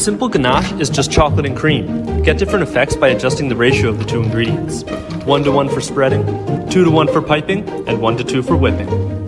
simple ganache is just chocolate and cream. Get different effects by adjusting the ratio of the two ingredients. 1-to-1 for spreading, 2-to-1 for piping, and 1-to-2 for whipping.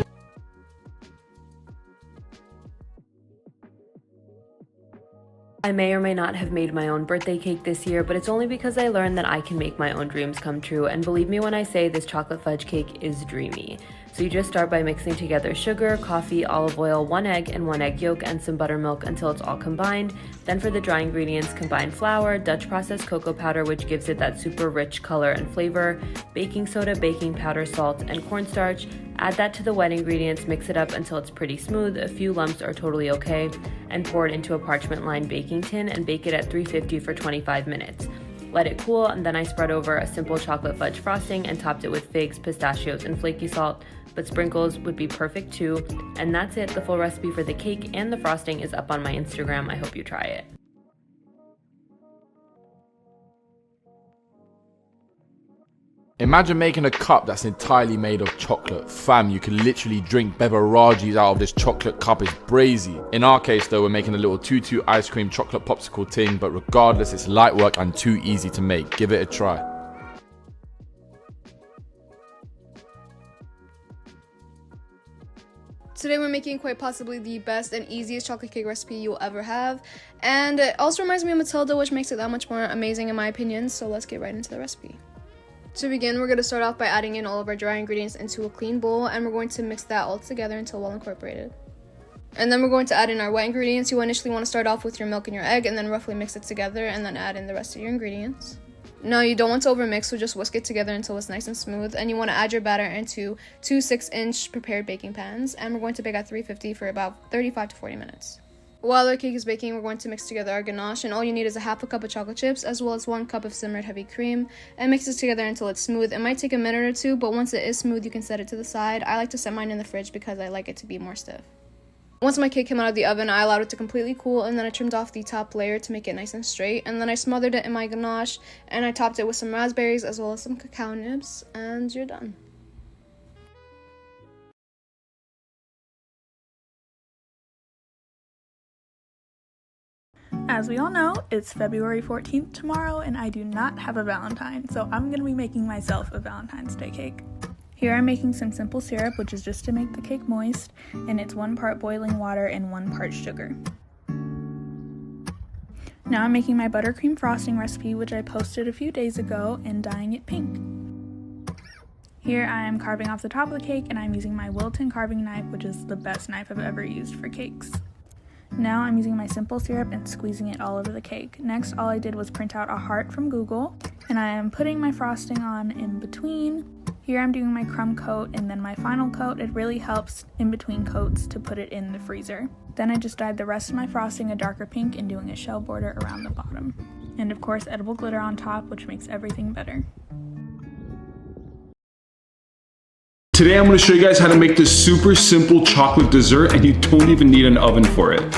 I may or may not have made my own birthday cake this year, but it's only because I learned that I can make my own dreams come true, and believe me when I say this chocolate fudge cake is dreamy. So you just start by mixing together sugar, coffee, olive oil, 1 egg and 1 egg yolk, and some buttermilk until it's all combined. Then for the dry ingredients, combine flour, Dutch processed cocoa powder, which gives it that super rich color and flavor, baking soda, baking powder, salt, and cornstarch. Add that to the wet ingredients, mix it up until it's pretty smooth, a few lumps are totally okay, and pour it into a parchment-lined baking tin and bake it at 350 for 25 minutes. Let it cool, and then I spread over a simple chocolate fudge frosting and topped it with figs, pistachios, and flaky salt, but sprinkles would be perfect too. And that's it. The full recipe for the cake and the frosting is up on my Instagram. I hope you try it. Imagine making a cup that's entirely made of chocolate. Fam, you can literally drink beverages out of this chocolate cup. It's brazy. In our case though, we're making a little 2-2 ice cream chocolate popsicle tin, but regardless, it's light work and too easy to make. Give it a try. Today we're making quite possibly the best and easiest chocolate cake recipe you'll ever have. And it also reminds me of Matilda, which makes it that much more amazing in my opinion. So let's get right into the recipe. To begin, we're going to start off by adding in all of our dry ingredients into a clean bowl, and we're going to mix that all together until well incorporated. And then we're going to add in our wet ingredients. You initially want to start off with your milk and your egg, and then roughly mix it together, and then add in the rest of your ingredients. Now you don't want to overmix, so just whisk it together until it's nice and smooth, and you want to add your batter into 2 6-inch prepared baking pans, and we're going to bake at 350 for about 35 to 40 minutes. While our cake is baking, we're going to mix together our ganache, and all you need is a half a cup of chocolate chips as well as 1 cup of simmered heavy cream, and mix this together until it's smooth. It might take a minute or two, but once it is smooth, you can set it to the side. I like to set mine in the fridge because I like it to be more stiff. Once my cake came out of the oven, I allowed it to completely cool, and then I trimmed off the top layer to make it nice and straight, and then I smothered it in my ganache, and I topped it with some raspberries as well as some cacao nibs, and you're done. As we all know, it's February 14th tomorrow, and I do not have a Valentine, so I'm going to be making myself a Valentine's Day cake. Here I'm making some simple syrup, which is just to make the cake moist, and it's 1 part boiling water and 1 part sugar. Now I'm making my buttercream frosting recipe, which I posted a few days ago, and dyeing it pink. Here I am carving off the top of the cake, and I'm using my Wilton carving knife, which is the best knife I've ever used for cakes. Now I'm using my simple syrup and squeezing it all over the cake. Next, all I did was print out a heart from Google, and I am putting my frosting on in between. Here I'm doing my crumb coat and then my final coat. It really helps in between coats to put it in the freezer. Then I just dyed the rest of my frosting a darker pink and doing a shell border around the bottom. And of course, edible glitter on top, which makes everything better. Today I'm going to show you guys how to make this super simple chocolate dessert, and you don't even need an oven for it.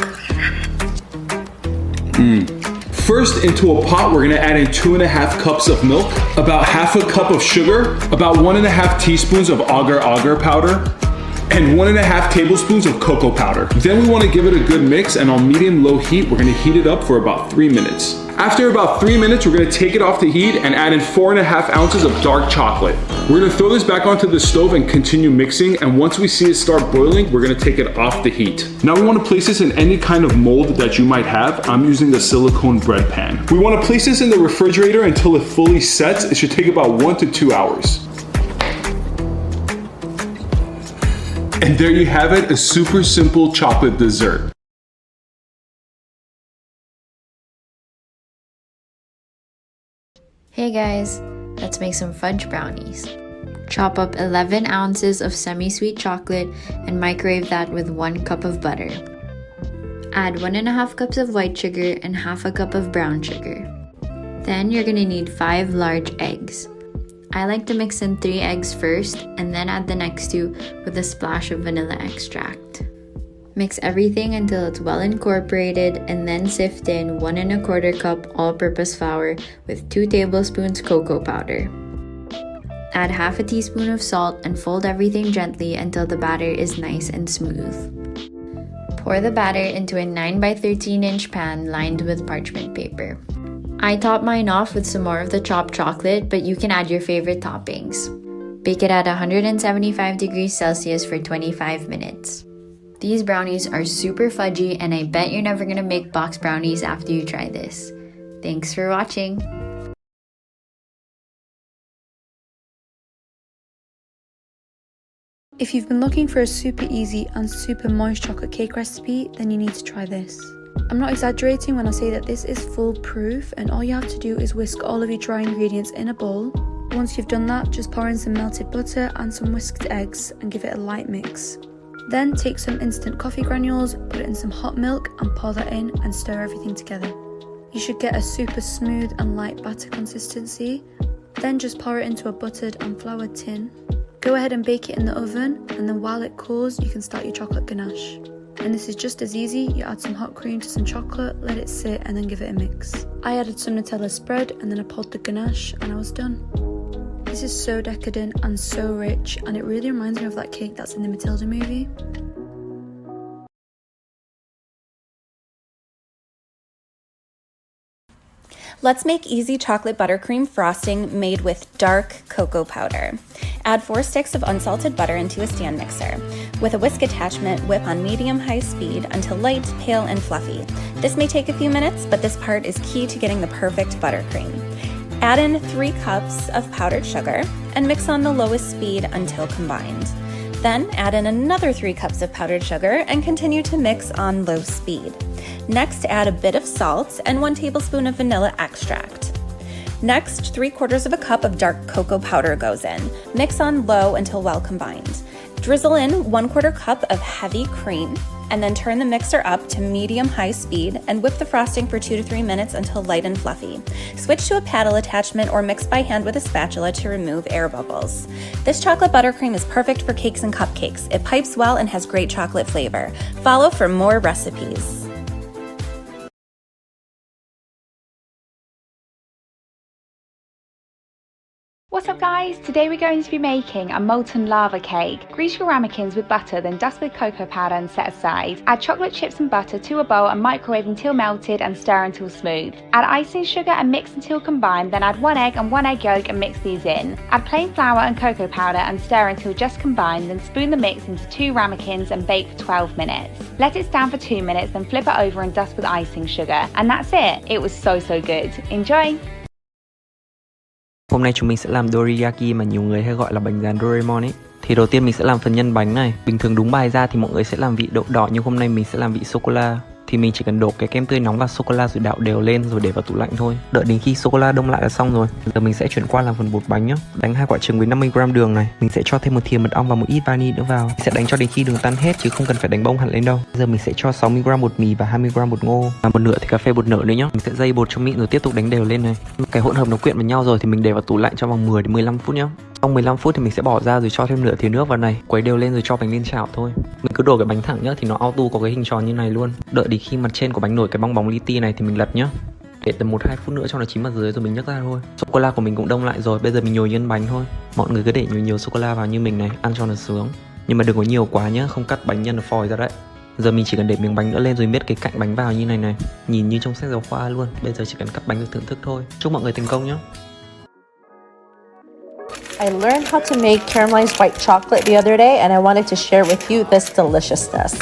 First, into a pot, we're going to add in 2.5 cups of milk, about half a cup of sugar, about 1.5 teaspoons of agar-agar powder, and 1.5 tablespoons of cocoa powder. Then we want to give it a good mix, and on medium-low heat, we're going to heat it up for about 3 minutes. After about 3 minutes, we're going to take it off the heat and add in 4.5 ounces of dark chocolate. We're going to throw this back onto the stove and continue mixing, and once we see it start boiling, we're going to take it off the heat. Now we want to place this in any kind of mold that you might have. I'm using a silicone bread pan. We want to place this in the refrigerator until it fully sets. It should take about 1 to 2 hours. And there you have it, a super simple chocolate dessert. Hey guys, let's make some fudge brownies. Chop up 11 ounces of semi-sweet chocolate and microwave that with 1 cup of butter. Add 1.5 cups of white sugar and half a cup of brown sugar. Then you're gonna need 5 large eggs. I like to mix in 3 eggs first and then add the next 2 with a splash of vanilla extract. Mix everything until it's well incorporated and then sift in 1 1/4 cup all-purpose flour with 2 tablespoons cocoa powder. Add half a teaspoon of salt and fold everything gently until the batter is nice and smooth. Pour the batter into a 9 by 13 inch pan lined with parchment paper. I top mine off with some more of the chopped chocolate, but you can add your favorite toppings. Bake it at 175 degrees Celsius for 25 minutes. These brownies are super fudgy, and I bet you're never gonna make box brownies after you try this. Thanks for watching! If you've been looking for a super easy and super moist chocolate cake recipe, then you need to try this. I'm not exaggerating when I say that this is foolproof, and all you have to do is whisk all of your dry ingredients in a bowl. Once you've done that, just pour in some melted butter and some whisked eggs and give it a light mix. Then take some instant coffee granules, put it in some hot milk and pour that in and stir everything together. You should get a super smooth and light batter consistency. Then just pour it into a buttered and floured tin. Go ahead and bake it in the oven, and then while it cools, you can start your chocolate ganache. And this is just as easy. You add some hot cream to some chocolate, let it sit, and then give it a mix. I added some Nutella spread, and then I poured the ganache, and I was done. This is so decadent and so rich, and it really reminds me of that cake that's in the Matilda movie. Let's make easy chocolate buttercream frosting made with dark cocoa powder. Add 4 sticks of unsalted butter into a stand mixer. With a whisk attachment, whip on medium-high speed until light, pale, and fluffy. This may take a few minutes, but this part is key to getting the perfect buttercream. Add in 3 cups of powdered sugar and mix on the lowest speed until combined. Then add in another 3 cups of powdered sugar and continue to mix on low speed. Next, add a bit of salt and 1 tablespoon of vanilla extract. Next, 3/4 of a cup of dark cocoa powder goes in. Mix on low until well combined. Drizzle in 1/4 cup of heavy cream, and then turn the mixer up to medium-high speed and whip the frosting for 2 to 3 minutes until light and fluffy. Switch to a paddle attachment or mix by hand with a spatula to remove air bubbles. This chocolate buttercream is perfect for cakes and cupcakes. It pipes well and has great chocolate flavor. Follow for more recipes. What's up guys? Today we're going to be making a molten lava cake. Grease your ramekins with butter, then dust with cocoa powder and set aside. Add chocolate chips and butter to a bowl and microwave until melted and stir until smooth. Add icing sugar and mix until combined, then add 1 egg and 1 egg yolk and mix these in. Add plain flour and cocoa powder and stir until just combined, then spoon the mix into 2 ramekins and bake for 12 minutes. Let it stand for 2 minutes, then flip it over and dust with icing sugar. And that's it. It was so good. Enjoy! Hôm nay chúng mình sẽ làm dorayaki mà nhiều người hay gọi là bánh rán Doraemon ấy. Thì đầu tiên mình sẽ làm phần nhân bánh này. Bình thường đúng bài ra thì mọi người sẽ làm vị đậu đỏ, nhưng hôm nay mình sẽ làm vị sô-cô-la. Thì mình chỉ cần đổ cái kem tươi nóng vào sô-cô-la rồi đảo đều lên rồi để vào tủ lạnh thôi. Đợi đến khi sô-cô-la đông lại là xong rồi. Giờ mình sẽ chuyển qua làm phần bột bánh nhá. Đánh 2 quả trứng với 50g đường này. Mình sẽ cho thêm 1 thìa mật ong và một ít vani nữa vào. Mình sẽ đánh cho đến khi đường tan hết chứ không cần phải đánh bông hẳn lên đâu. Giờ mình sẽ cho 60g bột mì và 20g bột ngô và một nửa thì cà phê bột nở nữa nhá. Mình sẽ dây bột cho mịn rồi tiếp tục đánh đều lên này. Cái hỗn hợp nó quyện vào nhau rồi thì mình để vào tủ lạnh trong vòng 10 đến 15 phút nhá. Trong 15 phút thì mình sẽ bỏ ra rồi cho thêm nửa thìa nước vào này, quấy đều lên rồi cho bánh lên chảo thôi. Mình cứ đổ cái bánh thẳng nhá thì nó auto có cái hình tròn như này luôn. Đợi đến khi mặt trên của bánh nổi cái bong bóng li ti này thì mình lật nhá. Để tầm 1-2 phút nữa cho nó chín mặt dưới rồi mình nhấc ra thôi. Sô cô la của mình cũng đông lại rồi, bây giờ mình nhồi nhân bánh thôi. Mọi người cứ để nhiều sô cô la vào như mình này, ăn cho nó sướng. Nhưng mà đừng có nhiều quá nhá, không cắt bánh nhân nó phòi ra đấy. Giờ mình chỉ cần để miếng bánh nữa lên rồi miết cái cạnh bánh vào như này này. Nhìn như trong sách giáo khoa luôn. Bây giờ chỉ cần cắt bánh rồi thưởng thức thôi. Chúc mọi người thành công nhá. I learned how to make caramelized white chocolate the other day, and I wanted to share with you this deliciousness.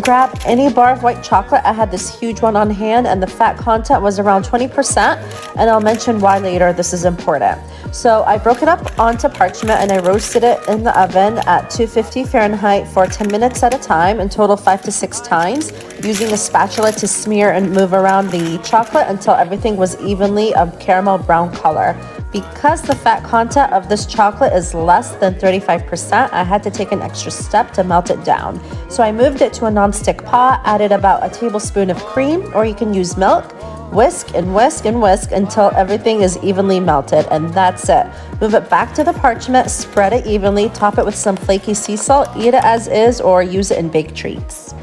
Grab any bar of white chocolate. I had this huge one on hand, and the fat content was around 20%, and I'll mention why later. This is important. So I broke it up onto parchment, and I roasted it in the oven at 250 Fahrenheit for 10 minutes at a time, in total 5 to 6 times, using a spatula to smear and move around the chocolate until everything was evenly a caramel brown color. Because the fat content of this chocolate is less than 35%, I had to take an extra step to melt it down. So I moved it to a non-stick pot, added about a tablespoon of cream, or you can use milk, whisk and whisk and whisk until everything is evenly melted, and that's it. Move it back to the parchment, spread it evenly, top it with some flaky sea salt, eat it as is, or use it in baked treats.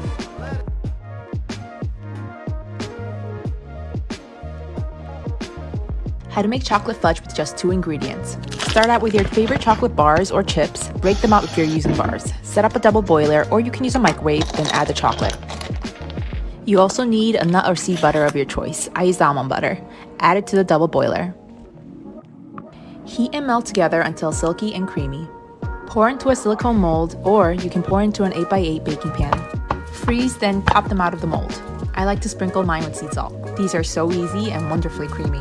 How to make chocolate fudge with just 2 ingredients. Start out with your favorite chocolate bars or chips. Break them up if you're using bars. Set up a double boiler, or you can use a microwave, then add the chocolate. You also need a nut or seed butter of your choice. I used almond butter. Add it to the double boiler. Heat and melt together until silky and creamy. Pour into a silicone mold, or you can pour into an 8x8 baking pan. Freeze, then pop them out of the mold. I like to sprinkle mine with sea salt. These are so easy and wonderfully creamy.